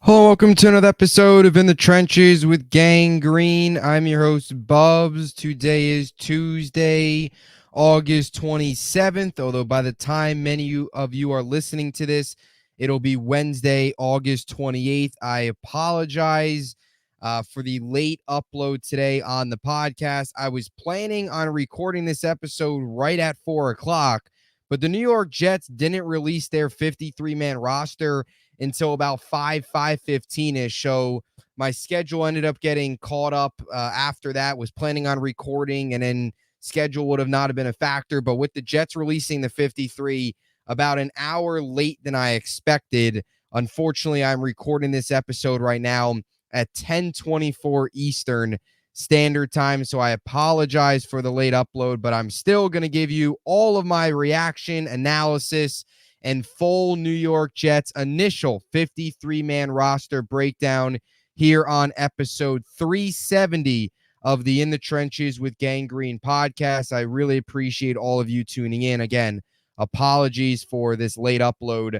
Hello, welcome to another episode of In the Trenches with Gang Green. I'm your host, Bubbs. Today is Tuesday, August 27th, although by the time many of you are listening to this, it'll be Wednesday, August 28th. I apologize for the late upload today on the podcast. I was planning on recording this episode right at 4 o'clock, but the New York Jets didn't release their 53-man roster until about 5:15ish. So my schedule ended up getting caught up after that. Was planning on recording, and then schedule would have not have been a factor. But with the Jets releasing the 53 about an hour late than I expected, unfortunately, I'm recording this episode right now at 10:24 Eastern Standard Time. So I apologize for the late upload, but I'm still going to give you all of my reaction, analysis, and full New York Jets initial 53-man roster breakdown here on episode 370 of the In the Trenches with Gang Green podcast. I really appreciate all of you tuning in. Again, apologies for this late upload.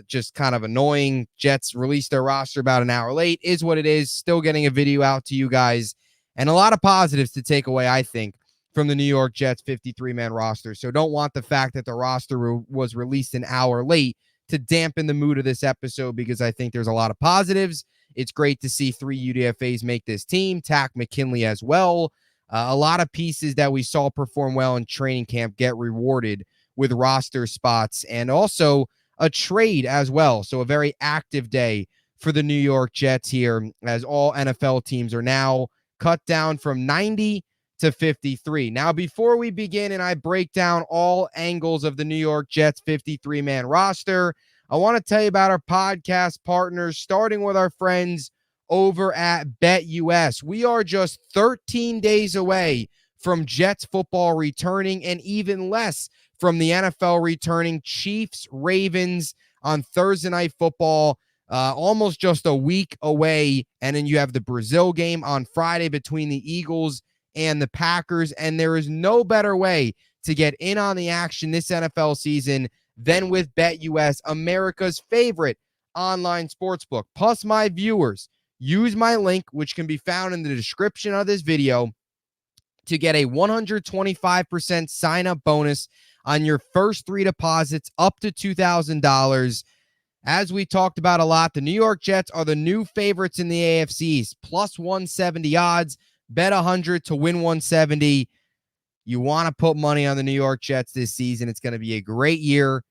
Just kind of annoying. Jets released their roster about an hour late. Is what it is. Still getting a video out to you guys. And a lot of positives to take away, I think, from the New York Jets 53-man roster. So don't want the fact that the roster was released an hour late to dampen the mood of this episode, because I think there's a lot of positives. It's great to see 3 UDFAs make this team, Tack McKinley as well. A lot of pieces that we saw perform well in training camp get rewarded with roster spots, and also a trade as well. So a very active day for the New York Jets here, as all NFL teams are now cut down from 90 to 53. Now, before we begin and I break down all angles of the New York Jets 53-man roster, I want to tell you about our podcast partners, starting with our friends over at BetUS. We are just 13 days away from Jets football returning, and even less from the NFL returning. Chiefs, Ravens on Thursday Night Football, almost just a week away. And then you have the Brazil game on Friday between the Eagles and the Packers, and there is no better way to get in on the action this NFL season than with BetUS, America's favorite online sportsbook. Plus, my viewers, use my link, which can be found in the description of this video, to get a 125% sign-up bonus on your first 3 deposits up to $2,000. As we talked about a lot, the New York Jets are the new favorites in the AFCs, plus 170 odds. Bet 100 to win 170. You want to put money on the New York Jets this season. It's going to be a great year,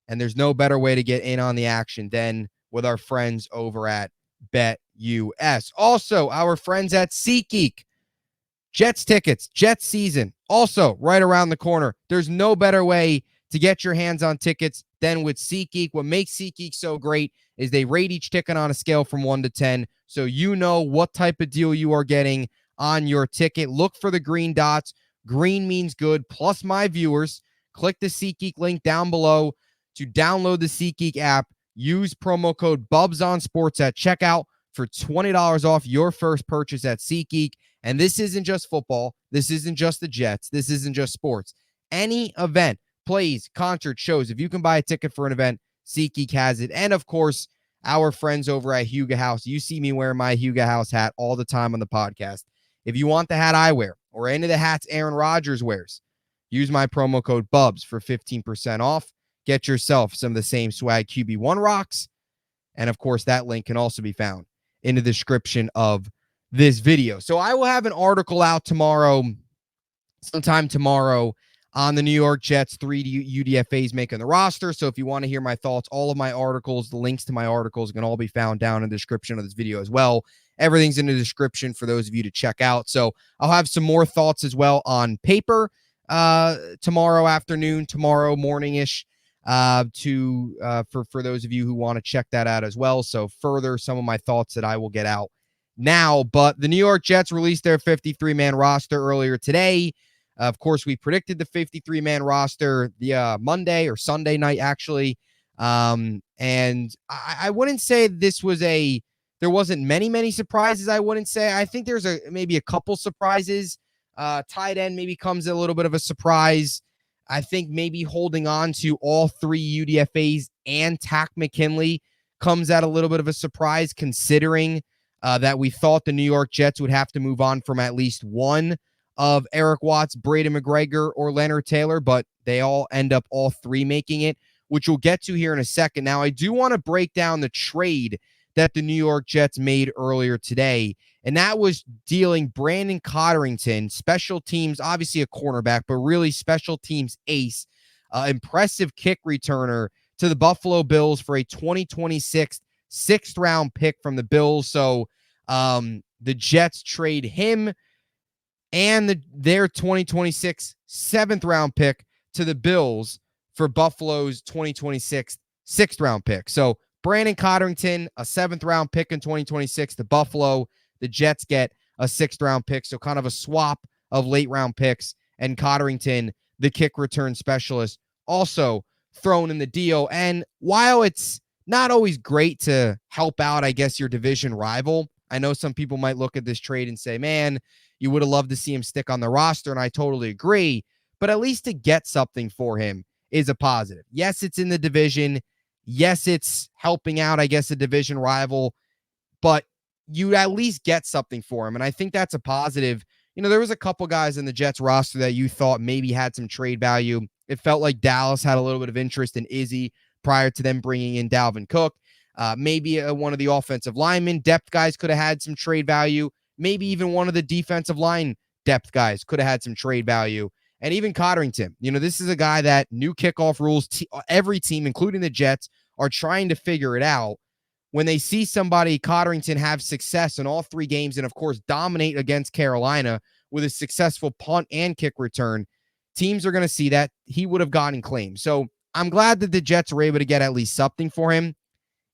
and there's no better way to get in on the action than with our friends over at BetUS. Also, our friends at SeatGeek. Jets tickets, Jets season, also right around the corner. There's no better way to get your hands on tickets than with SeatGeek. What makes SeatGeek so great is they rate each ticket on a scale from 1 to 10, so you know what type of deal you are getting on your ticket. Look for the green dots. Green means good. Plus, my viewers, click the SeatGeek link down below to download the SeatGeek app. Use promo code BUBSONSPORTS at checkout for $20 off your first purchase at SeatGeek. And this isn't just football. This isn't just the Jets. This isn't just sports. Any event, plays, concerts, shows. If you can buy a ticket for an event, SeatGeek has it. And, of course, our friends over at Huga House. You see me wearing my Huga House hat all the time on the podcast. If you want the hat I wear or any of the hats Aaron Rodgers wears, use my promo code BUBS for 15% off. Get yourself some of the same swag QB1 rocks. And, of course, that link can also be found in the description of this video. So I will have an article out tomorrow, sometime tomorrow, on the New York Jets 3 UDFAs making the roster. So if you want to hear my thoughts, all of my articles, the links to my articles can all be found down in the description of this video as well. Everything's in the description for those of you to check out. So I'll have some more thoughts as well on paper tomorrow afternoon, tomorrow morning-ish, for those of you who want to check that out as well. So further some of my thoughts that I will get out now. But the New York Jets released their 53-man roster earlier today. Of course, we predicted the 53-man roster the Monday or Sunday night, actually. And I wouldn't say there wasn't many surprises, I wouldn't say. I think there's maybe a couple surprises. Tight end maybe comes a little bit of a surprise. I think maybe holding on to all 3 UDFAs and Tack McKinley comes at a little bit of a surprise considering that we thought the New York Jets would have to move on from at least one of Eric Watts, Braden McGregor, or Leonard Taylor, but they all end up all three making it, which we'll get to here in a second. Now, I do want to break down the trade that the New York Jets made earlier today, and that was dealing Brandon Cotterington, special teams, obviously a cornerback, but really special teams ace, impressive kick returner, to the Buffalo Bills for a 2026 sixth-round pick from the Bills. So the Jets trade him and their 2026 seventh-round pick to the Bills for Buffalo's 2026 sixth-round pick. So Brandon Cotterington, a seventh-round pick in 2026 to Buffalo. The Jets get a sixth-round pick, so kind of a swap of late-round picks. And Cotterington, the kick return specialist, also thrown in the deal. And while it's not always great to help out, I guess, your division rival, I know some people might look at this trade and say, man, you would have loved to see him stick on the roster, and I totally agree. But at least to get something for him is a positive. Yes, it's in the division. Yes, it's helping out, I guess, a division rival. But you at least get something for him, and I think that's a positive. You know, there was a couple guys in the Jets roster that you thought maybe had some trade value. It felt like Dallas had a little bit of interest in Izzy prior to them bringing in Dalvin Cook. Maybe one of the offensive linemen depth guys could have had some trade value. Maybe even one of the defensive line depth guys could have had some trade value. And even Cotterington, you know, this is a guy that new kickoff rules, every team, including the Jets, are trying to figure it out. When they see somebody, Cotterington, have success in all three games and, of course, dominate against Carolina with a successful punt and kick return, teams are going to see that he would have gotten claimed. So I'm glad that the Jets were able to get at least something for him.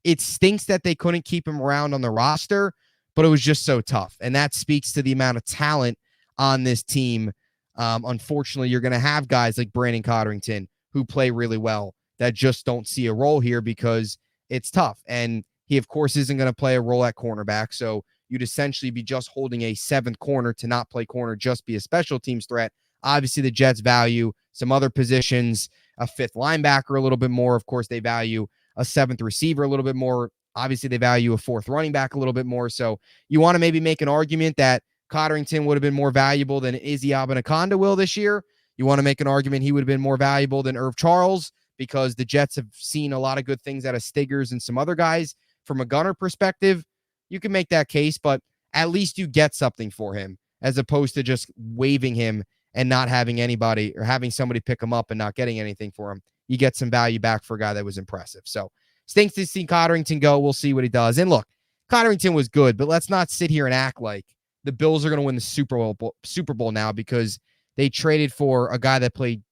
It stinks that they couldn't keep him around on the roster, but it was just so tough. And that speaks to the amount of talent on this team. Unfortunately, you're going to have guys like Brandon Cotterington who play really well that just don't see a role here because it's tough. And he, of course, isn't going to play a role at cornerback. So you'd essentially be just holding a seventh corner to not play corner, just be a special teams threat. Obviously, the Jets value some other positions, a fifth linebacker a little bit more. Of course, they value a seventh receiver a little bit more. Obviously, they value a fourth running back a little bit more. So you want to maybe make an argument that Cotterington would have been more valuable than Izzy Abinaconda will this year. You want to make an argument he would have been more valuable than Irv Charles because the Jets have seen a lot of good things out of Stiggers and some other guys. From a gunner perspective, you can make that case, but at least you get something for him as opposed to just waiving him and not having anybody or having somebody pick him up and not getting anything for him. You get some value back for a guy that was impressive. So stinks to see Cotterington go. We'll see what he does. And look, Cotterington was good, but let's not sit here and act like the Bills are going to win the Super Bowl now because they traded for a guy that played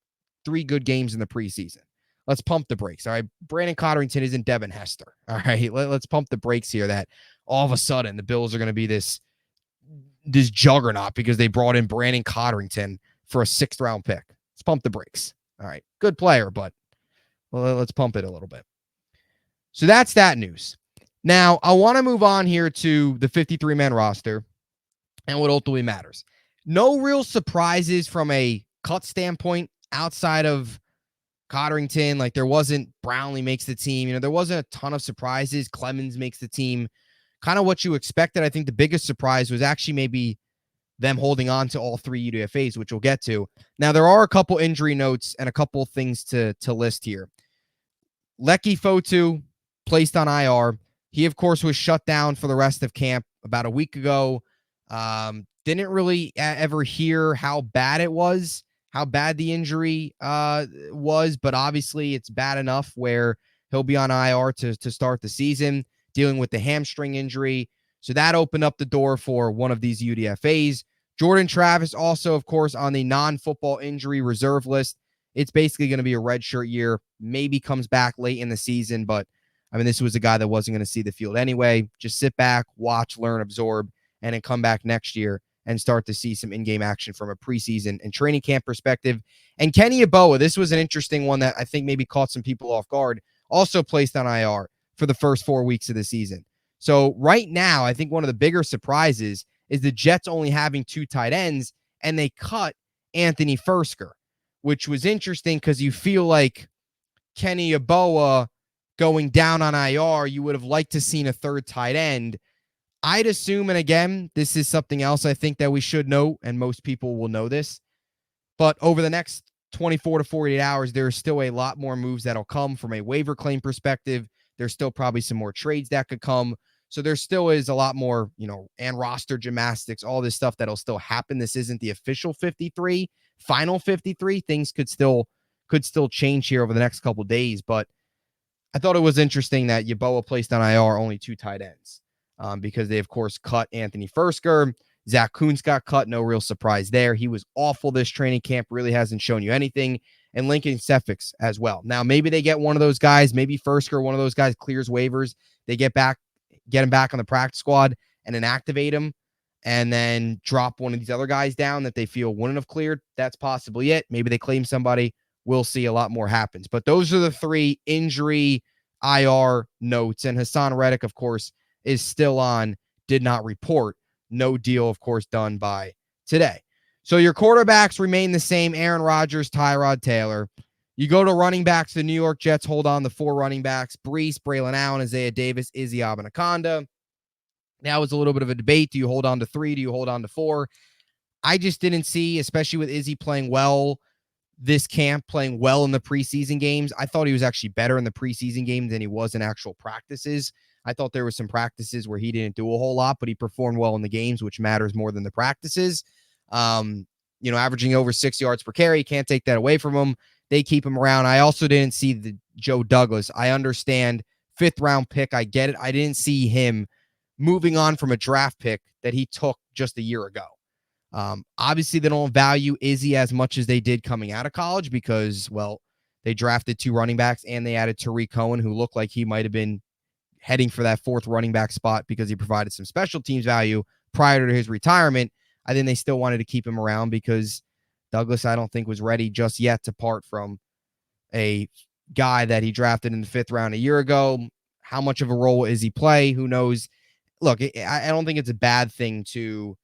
3 good games in the preseason. Let's pump the brakes, all right? Brandon Cotterington isn't Devin Hester, all right? Let's pump the brakes here that all of a sudden the Bills are going to be this juggernaut because they brought in Brandon Cotterington for a sixth-round pick. Let's pump the brakes, all right? Good player, but let's pump it a little bit. So that's that news. Now, I want to move on here to the 53-man roster and what ultimately matters. No real surprises from a cut standpoint outside of Cotterington. Like there wasn't Brownlee makes the team. You know, there wasn't a ton of surprises. Clemens makes the team. Kind of what you expected. I think the biggest surprise was actually maybe them holding on to all 3 UDFAs, which we'll get to. Now, there are a couple injury notes and a couple things to list here. Leki Fotu placed on IR. He, of course, was shut down for the rest of camp about a week ago. Didn't really ever hear how bad it was, how bad the injury was, but obviously it's bad enough where he'll be on IR to start the season, dealing with the hamstring injury. So that opened up the door for one of these UDFAs. Jordan Travis also, of course, on the non-football injury reserve list. It's basically going to be a redshirt year, maybe comes back late in the season, but I mean, this was a guy that wasn't going to see the field anyway. Just sit back, watch, learn, absorb, and then come back next year and start to see some in-game action from a preseason and training camp perspective. And Kenny Yeboah, this was an interesting one that I think maybe caught some people off guard, also placed on IR for the first 4 weeks of the season. So right now, I think one of the bigger surprises is the Jets only having 2 tight ends, and they cut Anthony Fursker, which was interesting because you feel like Kenny Yeboah going down on IR, you would have liked to seen a third tight end. I'd assume, and again, this is something else I think that we should know, and most people will know this, but over the next 24 to 48 hours, there's still a lot more moves that'll come from a waiver claim perspective. There's still probably some more trades that could come. So there still is a lot more, and roster gymnastics, all this stuff that'll still happen. This isn't the official 53, final 53. Things could still change here over the next couple of days. But I thought it was interesting that Yeboah placed on IR only 2 tight ends because they, of course, cut Anthony Fursker. Zach Kuntz got cut. No real surprise there. He was awful this training camp. Really hasn't shown you anything. And Lincoln Sefix as well. Now, maybe they get one of those guys. Maybe Fursker, one of those guys, clears waivers. They get him back on the practice squad and then activate him and then drop one of these other guys down that they feel wouldn't have cleared. That's possibly it. Maybe they claim somebody. We'll see. A lot more happens. But those are the 3 injury IR notes. And Hassan Reddick, of course, is still on, did not report. No deal, of course, done by today. So your quarterbacks remain the same: Aaron Rodgers, Tyrod Taylor. You go to running backs. The New York Jets hold on the 4 running backs: Brees, Braylon Allen, Isaiah Davis, Izzy Abinaconda. Now it's a little bit of a debate. Do you hold on to 3? Do you hold on to 4? I just didn't see, especially with Izzy playing well this camp, playing well in the preseason games. I thought he was actually better in the preseason game than he was in actual practices. I thought there were some practices where he didn't do a whole lot, but he performed well in the games, which matters more than the practices. Averaging over 6 yards per carry. Can't take that away from him. They keep him around. I also didn't see the Joe Douglas. I understand 5th round pick. I get it. I didn't see him moving on from a draft pick that he took just a year ago. Obviously, they don't value Izzy as much as they did coming out of college because, well, they drafted 2 running backs and they added Tariq Cohen, who looked like he might have been heading for that 4th running back spot because he provided some special teams value prior to his retirement. I think they still wanted to keep him around because Douglas, I don't think, was ready just yet to part from a guy that he drafted in the 5th round a year ago. How much of a role is he play? Who knows? Look, I don't think it's a bad thing to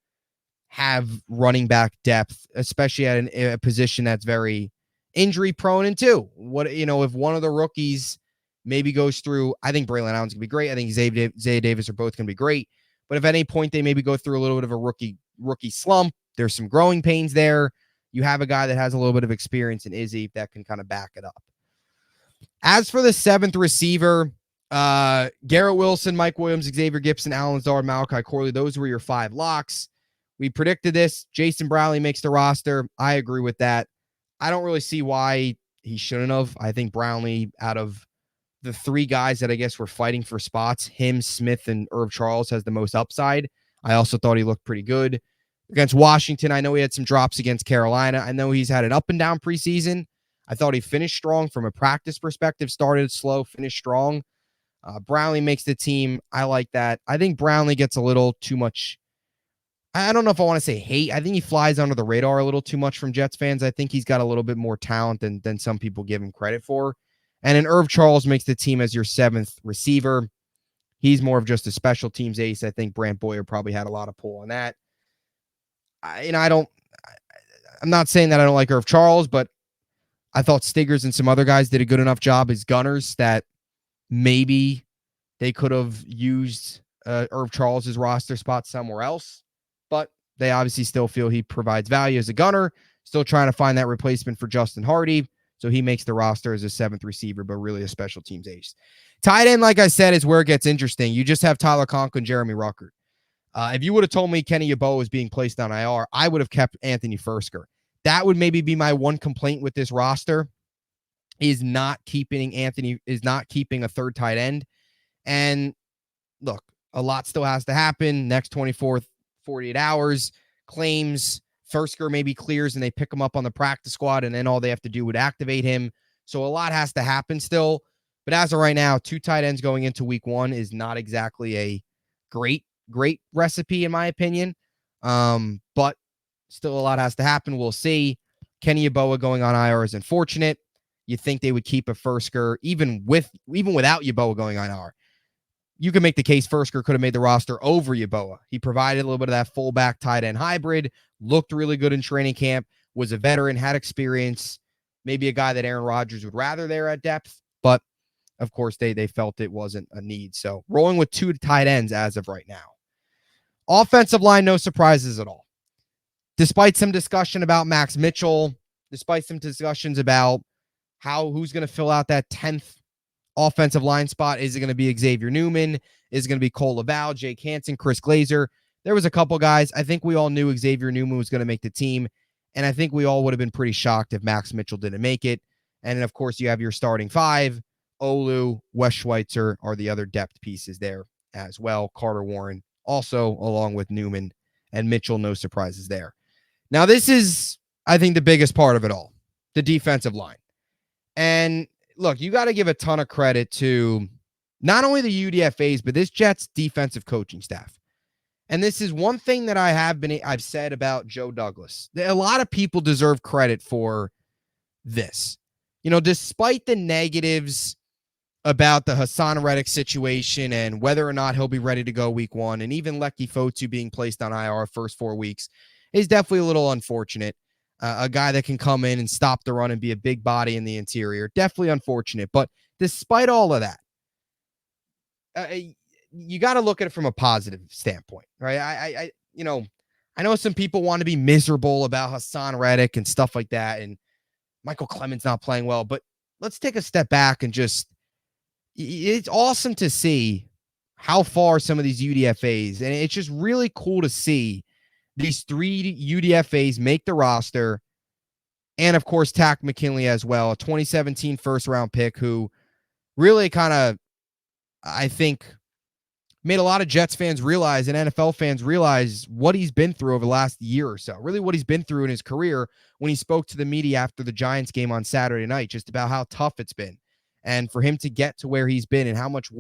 have running back depth, especially at a position that's very injury prone. And 2, if one of the rookies maybe goes through, I think Braylon Allen's gonna be great. I think Zay Davis are both gonna be great. But if at any point they maybe go through a little bit of a rookie slump, there's some growing pains there. You have a guy that has a little bit of experience in Izzy that can kind of back it up. As for the 7th receiver, Garrett Wilson, Mike Williams, Xavier Gibson, Alan Lazard, Malachi Corley, those were your 5 locks. We predicted this. Jason Brownlee makes the roster. I agree with that. I don't really see why he shouldn't have. I think Brownlee, out of the 3 guys that I guess were fighting for spots, him, Smith, and Irv Charles, has the most upside. I also thought he looked pretty good against Washington. I know he had some drops against Carolina. I know he's had an up and down preseason. I thought he finished strong from a practice perspective, started slow, finished strong. Brownlee makes the team. I like that. I think Brownlee gets a little too much. I don't know if I want to say hate. I think he flies under the radar a little too much from Jets fans. I think he's got a little bit more talent than some people give him credit for. And then Irv Charles makes the team as your 7th receiver. He's more of just a special teams ace. I think Brant Boyer probably had a lot of pull on that. I'm not saying that I don't like Irv Charles, but I thought Stiggers and some other guys did a good enough job as gunners that maybe they could have used Irv Charles' roster spot somewhere else. But they obviously still feel he provides value as a gunner, still trying to find that replacement for Justin Hardy. So he makes the roster as a 7th receiver, but really a special teams ace. Tight end, like I said, is where it gets interesting. You just have Tyler Conklin and Jeremy Ruckert. If you would have told me Kenny Yeboah was being placed on IR, I would have kept Anthony Fursker. That would maybe be my one complaint with this roster, is not keeping a 3rd tight end. And look, a lot still has to happen. Next 24, 48 hours, claims Fursker maybe clears and they pick him up on the practice squad, and then all they have to do would activate him. So a lot has to happen still. But as of right now, 2 tight ends going into week 1 is not exactly a great recipe, in my opinion. But still a lot has to happen. We'll see. Kenny Yeboah going on IR is unfortunate. You think they would keep a Fursker even without Yeboah going on IR. You can make the case Fursker could have made the roster over Yeboah. He provided a little bit of that fullback tight end hybrid, looked really good in training camp, was a veteran, had experience, maybe a guy that Aaron Rodgers would rather there at depth. But of course, they felt it wasn't a need. So rolling with 2 tight ends as of right now. Offensive line, no surprises at all. Despite some discussion about Max Mitchell, despite some discussions about who's going to fill out that 10th offensive line spot. Is it going to be Xavier Newman? Is it going to be Cole Laval, Jake Hansen, Chris Glazer? There was a couple guys. I think we all knew Xavier Newman was going to make the team, and I think we all would have been pretty shocked if Max Mitchell didn't make it. And then, of course, you have your starting 5. Olu, Wes Schweitzer are the other depth pieces there as well. Carter Warren also along with Newman and Mitchell, no surprises there. Now, this is, I think, the biggest part of it all, the defensive line. And look, you got to give a ton of credit to not only the UDFAs, but this Jets defensive coaching staff. And this is one thing that I've said about Joe Douglas. A lot of people deserve credit for this. Despite the negatives about the Hassan Reddick situation and whether or not he'll be ready to go week 1, and even Lecky Fotu being placed on IR first 4 weeks is definitely a little unfortunate. A guy that can come in and stop the run and be a big body in the interior. Definitely unfortunate. But despite all of that, you got to look at it from a positive standpoint, right? I know some people want to be miserable about Hassan Reddick and stuff like that, and Michael Clemens not playing well. But let's take a step back and it's awesome to see how far some of these UDFAs, and it's just really cool to see these 3 UDFAs make the roster, and of course, Tack McKinley as well, a 2017 first-round pick who really kind of, I think, made a lot of Jets fans realize and NFL fans realize what he's been through over the last year or so, really what he's been through in his career when he spoke to the media after the Giants game on Saturday night, just about how tough it's been. And for him to get to where he's been and how much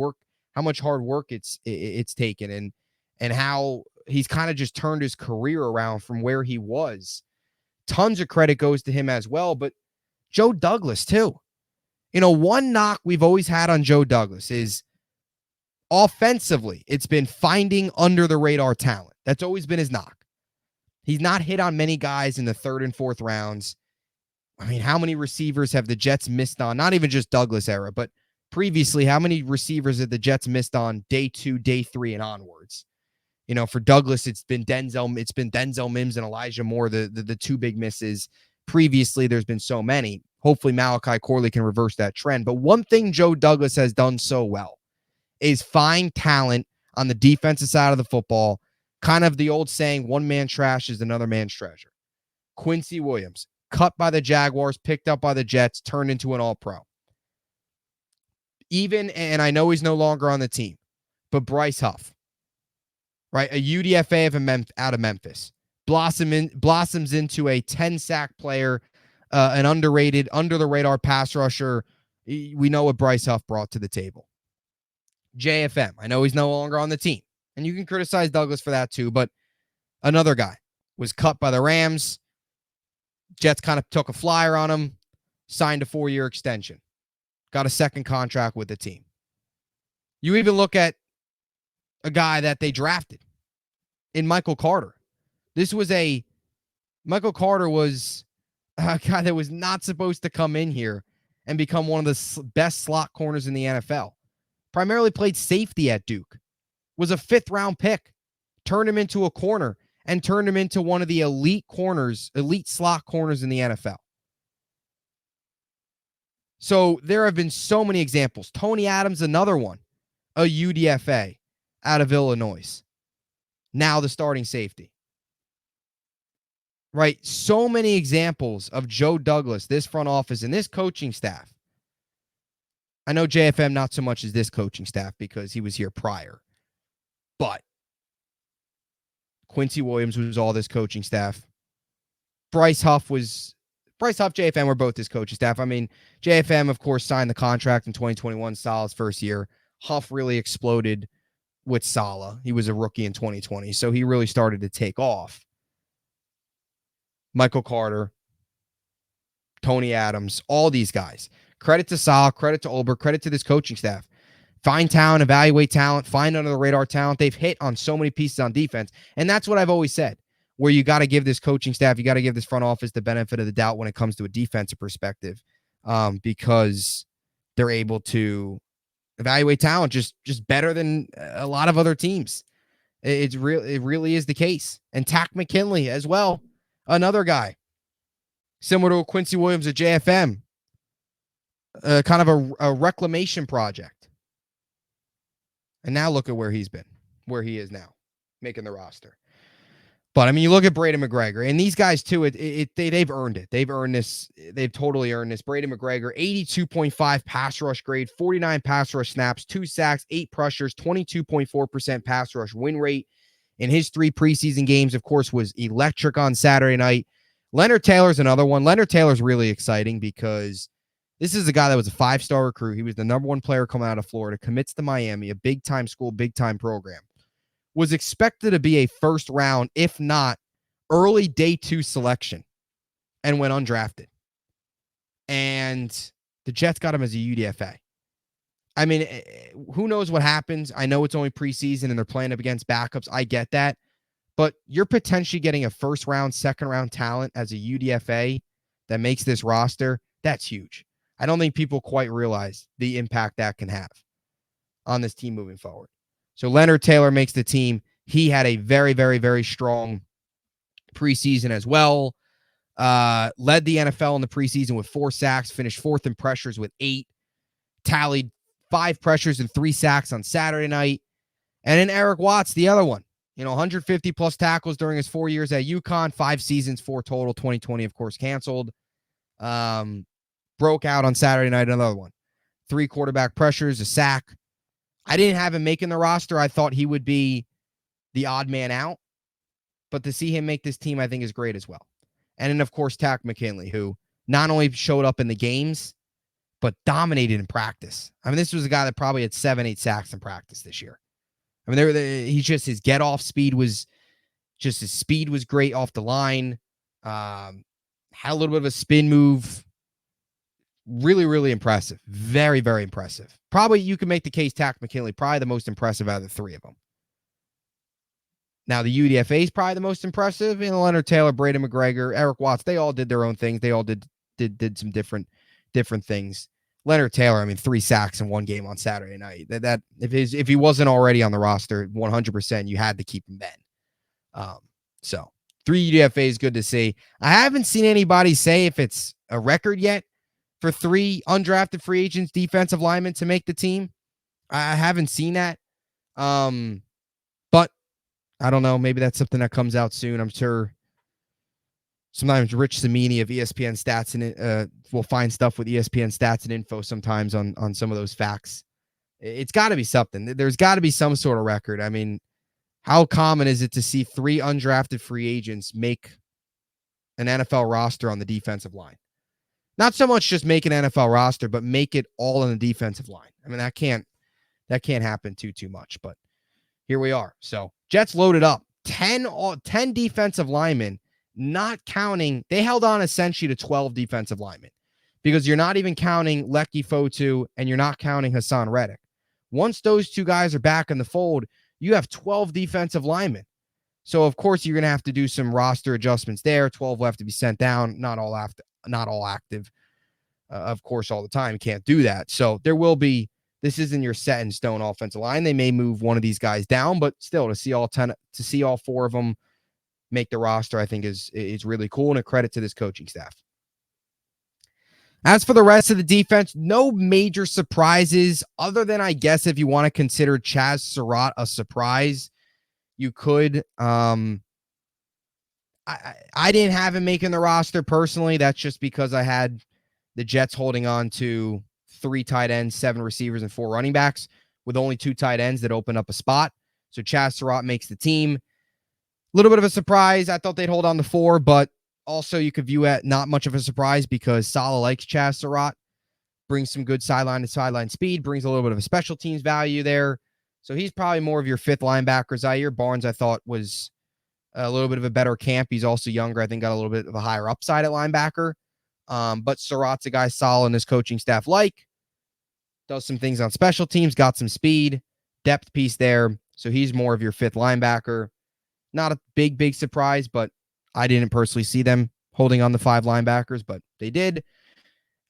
hard work it's taken and how he's kind of just turned his career around from where he was. Tons of credit goes to him as well, but Joe Douglas too. One knock we've always had on Joe Douglas is offensively, it's been finding under the radar talent. That's always been his knock. He's not hit on many guys in the 3rd and 4th rounds. I mean, how many receivers have the Jets missed on? Not even just Douglas era, but previously, how many receivers have the Jets missed on day 2, day 3, and onwards? For Douglas, it's been Denzel Mims and Elijah Moore, the 2 big misses. Previously, there's been so many. Hopefully, Malachi Corley can reverse that trend. But one thing Joe Douglas has done so well is find talent on the defensive side of the football. Kind of the old saying, one man trash is another man's treasure. Quincy Williams, cut by the Jaguars, picked up by the Jets, turned into an all-pro. And I know he's no longer on the team, but Bryce Huff, right? A UDFA out of Memphis, blossoms into a 10-sack player, an underrated, under-the-radar pass rusher. We know what Bryce Huff brought to the table. JFM, I know he's no longer on the team, and you can criticize Douglas for that too, but another guy was cut by the Rams. Jets kind of took a flyer on him, signed a 4-year extension, got a second contract with the team. You even look at a guy that they drafted in Michael Carter. Michael Carter was a guy that was not supposed to come in here and become one of the best slot corners in the NFL. Primarily played safety at Duke. Was a 5th-round pick. Turned him into a corner and turned him into one of the elite slot corners in the NFL. So there have been so many examples. Tony Adams, another one, a UDFA out of Illinois. Now the starting safety. Right? So many examples of Joe Douglas, this front office, and this coaching staff. I know JFM not so much as this coaching staff because he was here prior. But Quincy Williams was all this coaching staff. Bryce Huff, JFM were both this coaching staff. I mean, JFM, of course, signed the contract in 2021, Salah's first year. Huff really exploded with Salah. He was a rookie in 2020, so he really started to take off. Michael Carter, Tony Adams, all these guys. Credit to Salah, credit to Olber, credit to this coaching staff. Find talent, evaluate talent, find under the radar talent. They've hit on so many pieces on defense. And that's what I've always said, where you got to give this coaching staff, you got to give this front office the benefit of the doubt when it comes to a defensive perspective, because they're able to evaluate talent just better than a lot of other teams. It really is the case. And Tack McKinley as well, another guy similar to Quincy Williams at JFM, kind of a reclamation project. And now look at where he is now, making the roster. But I mean, you look at Braden McGregor and they've earned it. They've earned this. They've totally earned this. Braden McGregor, 82.5 pass rush grade, 49 pass rush snaps, 2 sacks, 8 pressures, 22.4% pass rush win rate in his 3 preseason games. Of course, was electric on Saturday night. Leonard Taylor's another one. Leonard Taylor's really exciting because this is a guy that was a 5-star recruit. He was the number 1 player coming out of Florida, commits to Miami, a big-time school, big-time program. Was expected to be a first round, if not early day 2 selection, and went undrafted. And the Jets got him as a UDFA. I mean, who knows what happens? I know it's only preseason and they're playing up against backups. I get that. But you're potentially getting a first round, second round talent as a UDFA that makes this roster. That's huge. I don't think people quite realize the impact that can have on this team moving forward. So Leonard Taylor makes the team. He had a very, very, very strong preseason as well. Led the NFL in the preseason with 4 sacks, finished 4th in pressures with 8, tallied 5 pressures and 3 sacks on Saturday night. And then Eric Watts, the other one, 150 plus tackles during his 4 years at UConn, 5 seasons, 4 total, 2020, of course, canceled. Broke out on Saturday night, another one. 3 quarterback pressures, a sack. I didn't have him making the roster. I thought he would be the odd man out. But to see him make this team, I think is great as well. And then, of course, Tack McKinley, who not only showed up in the games, but dominated in practice. I mean, this was a guy that probably had 7-8 sacks in practice this year. I mean, his get-off speed was his speed was great off the line. Had a little bit of a spin move. Really, really impressive. Very, very impressive. Probably you can make the case Tack McKinley, probably the most impressive out of the 3 of them. Now, the UDFA is probably the most impressive. Leonard Taylor, Braden McGregor, Eric Watts, they all did their own things. They all did some different things. Leonard Taylor, I mean, 3 sacks in 1 game on Saturday night. That if he wasn't already on the roster, 100%, you had to keep him then. So 3 UDFA is good to see. I haven't seen anybody say if it's a record yet for 3 undrafted free agents, defensive linemen to make the team. I haven't seen that. But I don't know. Maybe that's something that comes out soon. I'm sure sometimes Rich Cimini of ESPN Stats and will find stuff with ESPN Stats and info sometimes on some of those facts. It's got to be something. There's got to be some sort of record. I mean, how common is it to see 3 undrafted free agents make an NFL roster on the defensive line? Not so much just make an NFL roster, but make it all on the defensive line. I mean, that can't happen too much, but here we are. So Jets loaded up 10 defensive linemen, not counting. They held on essentially to 12 defensive linemen because you're not even counting Lecky Fotu and you're not counting Hassan Reddick. Once those 2 guys are back in the fold, you have 12 defensive linemen. So of course you're going to have to do some roster adjustments there. 12 will have to be sent down. Not all active, of course, all the time. Can't do that. So there will be, this isn't your set in stone offensive line. They may move one of these guys down, but still to see all 4 of them make the roster, I think is really cool and a credit to this coaching staff. As for the rest of the defense, no major surprises other than, I guess, if you want to consider Chaz Surratt a surprise, you could. I didn't have him making the roster personally. That's just because I had the Jets holding on to 3 tight ends, 7 receivers, and 4 running backs with only 2 tight ends that open up a spot. So Chaz Surratt makes the team. A little bit of a surprise. I thought they'd hold on to 4, but also you could view it not much of a surprise because Saleh likes Chaz Surratt, brings some good sideline to sideline speed, brings a little bit of a special teams value there. So he's probably more of your 5th linebacker. Zaire Barnes, I thought, was a little bit of a better camp. He's also younger. I think got a little bit of a higher upside at linebacker. But Surratt's a guy Saleh and his coaching staff does some things on special teams, got some speed, depth piece there. So he's more of your 5th linebacker. Not a big surprise, but I didn't personally see them holding on the 5 linebackers, but they did.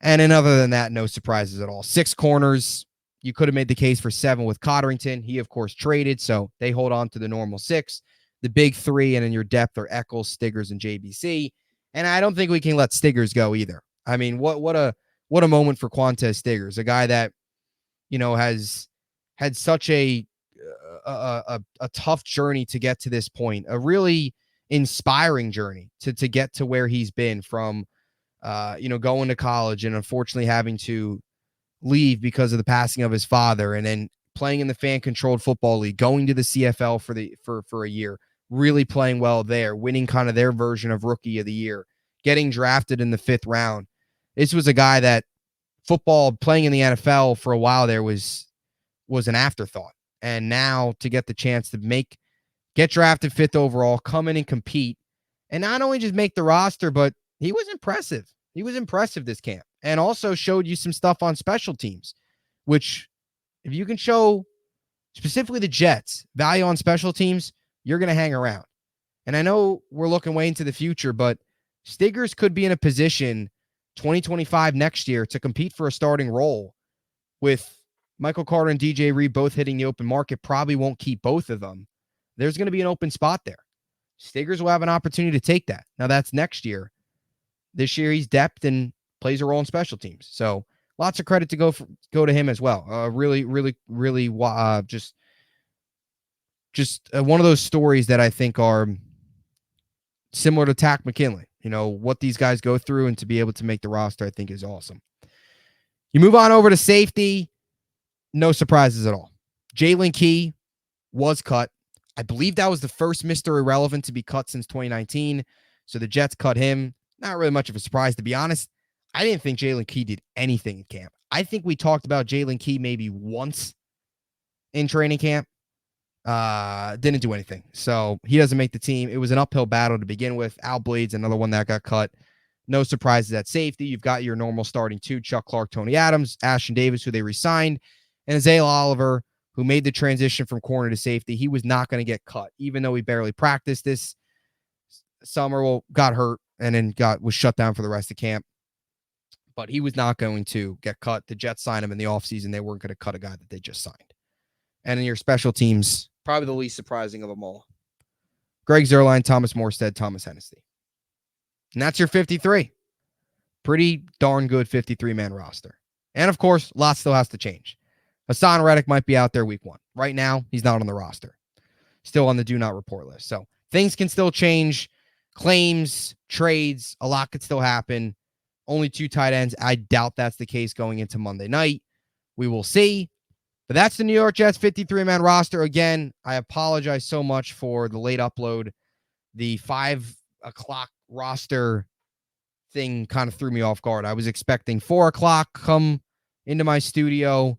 And then other than that, no surprises at all. 6 corners, You could have made the case for 7 with Cotterington. He, of course, traded, so they hold on to the normal 6. The big 3, and in your depth are Eccles, Stiggers, and JBC. And I don't think we can let Stiggers go either. I mean, what a moment for Quantez Stiggers, a guy that has had such a tough journey to get to this point, a really inspiring journey to get to where he's been from, going to college and unfortunately having to leave because of the passing of his father, and then playing in the fan-controlled football league, going to the CFL for a year, really playing well there, winning kind of their version of Rookie of the Year, getting drafted in the 5th round. This was a guy that football, playing in the NFL for a while there, was an afterthought. And now to get the chance to get drafted 5th overall, come in and compete, and not only just make the roster, but he was impressive. He was impressive this camp, and also showed you some stuff on special teams, which if you can show specifically the Jets value on special teams, you're going to hang around. And I know we're looking way into the future, but Stiggers could be in a position 2025 next year to compete for a starting role with Michael Carter and DJ Reed both hitting the open market. Probably won't keep both of them. There's going to be an open spot there. Stiggers will have an opportunity to take that. Now that's next year. This year he's depth and plays a role in special teams. So lots of credit to go to him as well. Really just one of those stories that I think are similar to Tack McKinley. What these guys go through, and to be able to make the roster, I think is awesome. You move on over to safety. No surprises at all. Jalen Key was cut. I believe that was the first Mr. Irrelevant to be cut since 2019. So the Jets cut him. Not really much of a surprise, to be honest. I didn't think Jalen Key did anything in camp. I think we talked about Jalen Key maybe once in training camp. Didn't do anything. So he doesn't make the team. It was an uphill battle to begin with. Al Blades, another one that got cut. No surprises at safety. You've got your normal starting 2, Chuck Clark, Tony Adams, Ashton Davis, who they re-signed, and Azale Oliver, who made the transition from corner to safety. He was not going to get cut, even though he barely practiced this summer. Well, got hurt and then was shut down for the rest of camp. But he was not going to get cut. The Jets signed him in the offseason. They weren't going to cut a guy that they just signed. And in your special teams, probably the least surprising of them all, Greg Zuerlein, Thomas Morstead, Thomas Hennessy. And that's your 53. Pretty darn good 53-man roster. And, of course, lots still has to change. Hassan Reddick might be out there week 1. Right now, he's not on the roster. Still on the do not report list. So things can still change. Claims, trades, a lot could still happen. Only 2 tight ends. I doubt that's the case going into Monday night. We will see. But that's the New York Jets 53-man roster. Again, I apologize so much for the late upload. The 5 o'clock roster thing kind of threw me off guard. I was expecting 4 o'clock, come into my studio,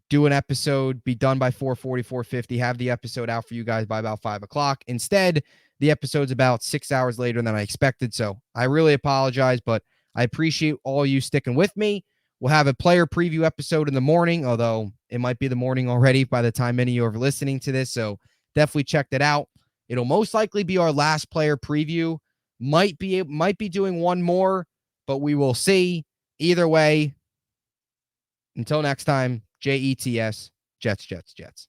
do an episode, be done by 4:40, 4:50, have the episode out for you guys by about 5 o'clock. Instead, the episode's about 6 hours later than I expected. So I really apologize, but I appreciate all you sticking with me. We'll have a player preview episode in the morning, although it might be the morning already by the time many of you are listening to this. So definitely check that out. It'll most likely be our last player preview. Might be doing one more, but we will see. Either way, until next time, Jets, Jets, Jets.